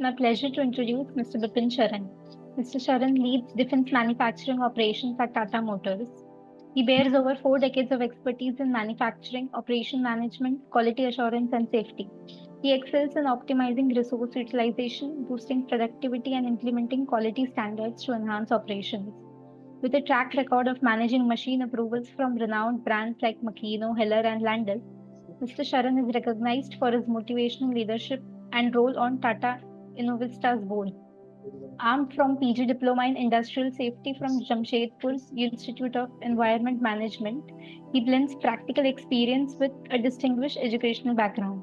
my pleasure to introduce Mr. Bipin Sharan. Mr. Sharan leads defense manufacturing operations at Tata Motors. He bears over 4 decades of expertise in manufacturing, operation management, quality assurance, and safety. He excels in optimizing resource utilization, boosting productivity, and implementing quality standards to enhance operations. With a track record of managing machine approvals from renowned brands like Makino, Heller, and Landis, Mr. Sharan is recognized for his motivational leadership and role on Tata Innovista's board. Armed from PG Diploma in Industrial Safety from Jamshedpur's Institute of Environment Management, he blends practical experience with a distinguished educational background.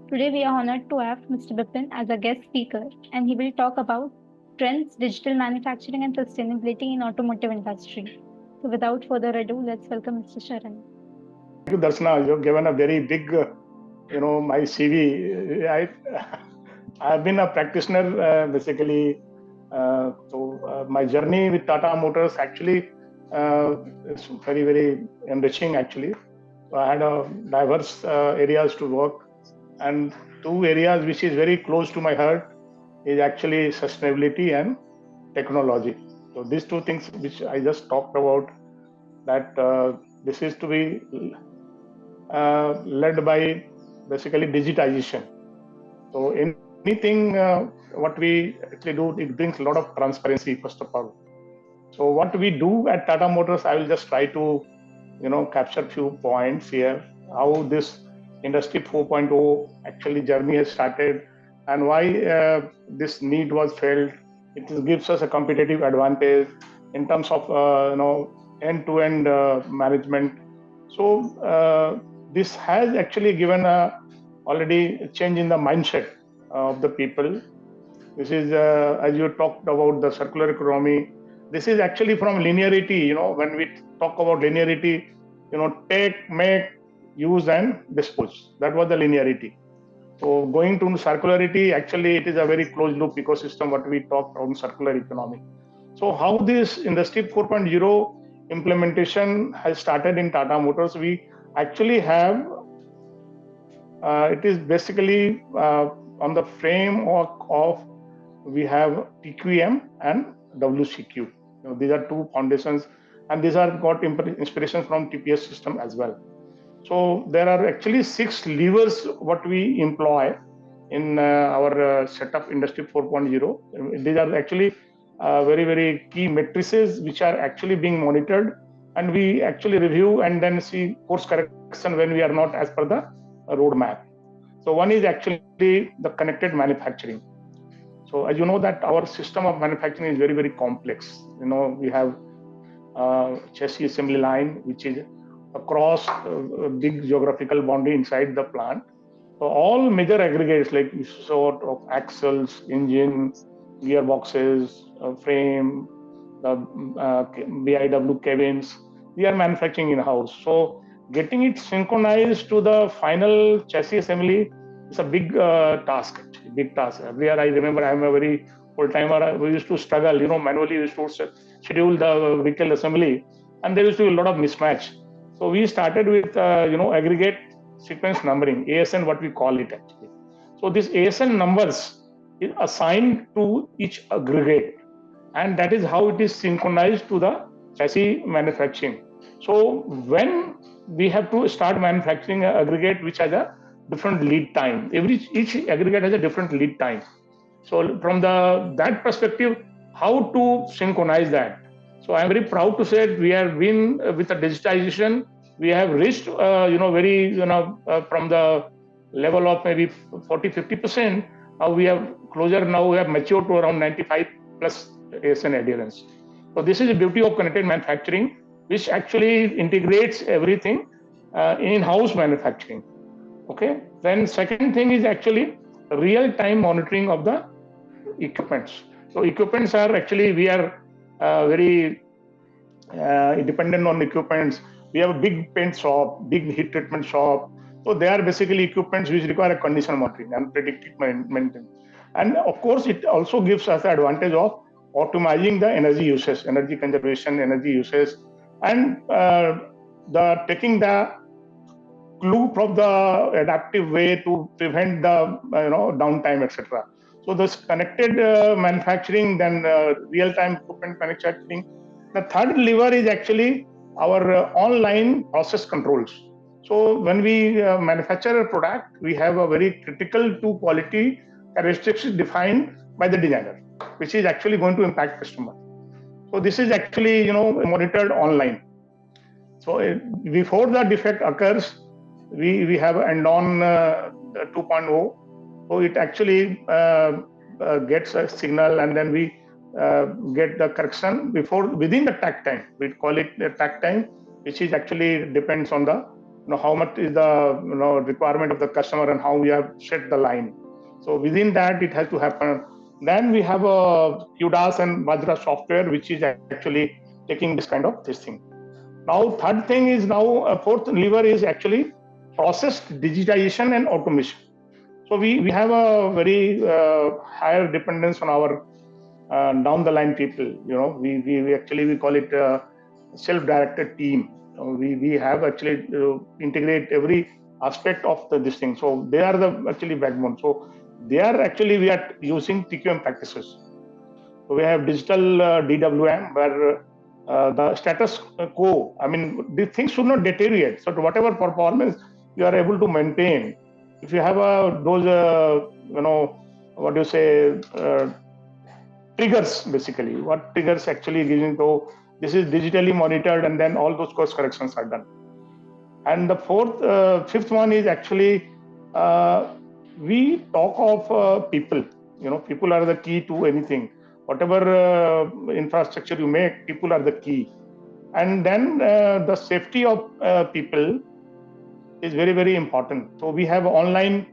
Today, we are honored to have Mr. Bipin as a guest speaker, and he will talk about trends, digital manufacturing, and sustainability in automotive industry. So, without further ado, let's welcome Mr. Sharan. Thank you, Darshana. You've given a very big, my CV. I've been a practitioner basically. My journey with Tata Motors actually is very, very enriching actually. I had diverse areas to work, and two areas which is very close to my heart is actually sustainability and technology. So these two things which I just talked about, that this is to be led by basically digitization. So anything what we actually do, it brings a lot of transparency first of all. So what we do at Tata Motors, I will just try to capture few points here, how this industry 4.0 actually journey has started and why this need was felt. It gives us a competitive advantage in terms of end-to-end management. So this has actually given already a change in the mindset of the people. This is, as you talked about the circular economy, this is actually from linearity. When we talk about linearity, take, make, use, and dispose. That was the linearity. So going to circularity, actually, it is a very closed loop ecosystem, what we talked on circular economy. So how this Industry 4.0 implementation has started in Tata Motors, we actually have, it is basically on the framework of, we have TQM and WCQ. These are two foundations, and these are got inspiration from TPS system as well. So there are actually 6 levers what we employ in our setup Industry 4.0. These are actually very, very key matrices which are actually being monitored, and we actually review and then see course correction when we are not as per the roadmap. So one is actually the connected manufacturing. So as you know that our system of manufacturing is very, very complex. We have chassis assembly line, which is across a big geographical boundary inside the plant. So all major aggregates like sort of axles, engine, gearboxes, frame, the BIW cabins, we are manufacturing in-house. So getting it synchronized to the final chassis assembly is a big task, actually, big task. Every year I remember I'm a very full-timer, we used to struggle, manually we used to schedule the vehicle assembly, and there used to be a lot of mismatch. So we started with, aggregate sequence numbering, ASN, what we call it actually. So this ASN numbers is assigned to each aggregate, and that is how it is synchronized to the chassis manufacturing. So when we have to start manufacturing an aggregate which has a different lead time, each aggregate has a different lead time. So from that perspective, how to synchronize that? So I'm very proud to say we have been with the digitization, we have reached, from the level of maybe 40-50%. Now we have closer. Now we have matured to around 95 plus ASN adherence. So this is the beauty of connected manufacturing, which actually integrates everything in-house manufacturing. Okay. Then second thing is actually real-time monitoring of the equipments. So equipments are actually, we are very dependent on equipments. We have a big paint shop, big heat treatment shop. So they are basically equipments which require a condition monitoring and predictive maintenance. And of course, it also gives us the advantage of optimizing the energy usage, energy conservation, energy usage, and taking the clue from the adaptive way to prevent the downtime, etc. So this connected manufacturing, then real-time equipment manufacturing. The third lever is actually our online process controls. So when we manufacture a product, we have a very critical two quality characteristics defined by the designer, which is actually going to impact customer. So this is actually monitored online. So before the defect occurs, we have end-on 2.0. So it actually gets a signal, and then we get the correction within the takt time. We call it the takt time, which is actually depends on the how much is the requirement of the customer and how we have set the line. So within that, it has to happen. Then we have a QDAS and Vajra software, which is actually taking this kind of this thing. Now, third thing is fourth lever is actually process digitization and automation. So we have a very higher dependence on our down the line people. We call it self-directed team. We have actually integrate every aspect of this thing. So they are the actually backbone. So we are using TQM practices. So we have digital DWM where the status quo, I mean, these things should not deteriorate. So to whatever performance you are able to maintain, if you have those, what do you say, triggers basically, what triggers actually giving to this is digitally monitored, and then all those course corrections are done. And the fifth one is actually we talk of people. People are the key to anything. Whatever infrastructure you make, people are the key. And then the safety of people is very, very important. So we have online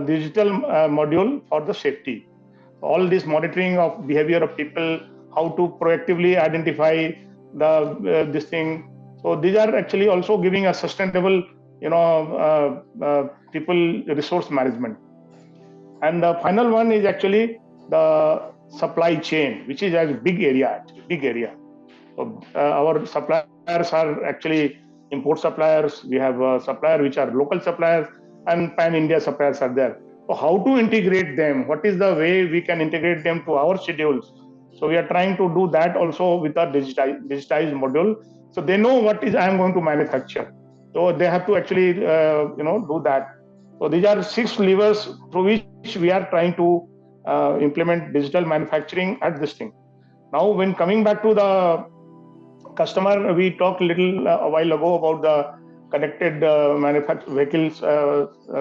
digital module for the safety. All this monitoring of behavior of people, how to proactively identify this thing. So these are actually also giving a sustainable, people resource management. And the final one is actually the supply chain, which is a big area. So, our suppliers are actually import suppliers. We have suppliers which are local suppliers, and pan-India suppliers are there. So how to integrate them? What is the way we can integrate them to our schedules? So we are trying to do that also with a digitized module. So they know what is I am going to manufacture. So they have to actually do that. So these are 6 levers through which we are trying to implement digital manufacturing at this thing. Now, when coming back to the customer, we talked a little a while ago about the connected vehicles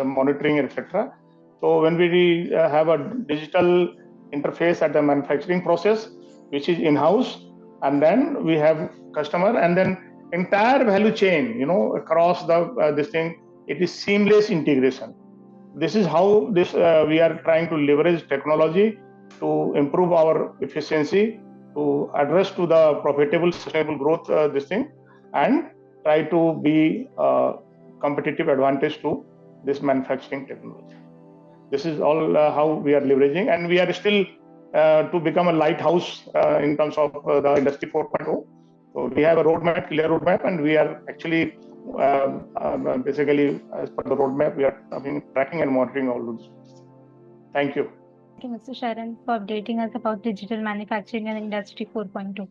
monitoring, etc. So when we have a digital interface at the manufacturing process, which is in-house, and then we have customer, and then entire value chain, across the this thing, it is seamless integration. This is how we are trying to leverage technology to improve our efficiency, to address to the profitable, sustainable growth, this thing, and try to be competitive advantage to this manufacturing technology. This is all how we are leveraging, and we are still to become a lighthouse in terms of the industry 4.0. So we have a roadmap, clear roadmap, and we are actually basically as per the roadmap, we are tracking and monitoring all those. Thank you. Thank you, Mr. Sharan, for updating us about digital manufacturing and Industry 4.2.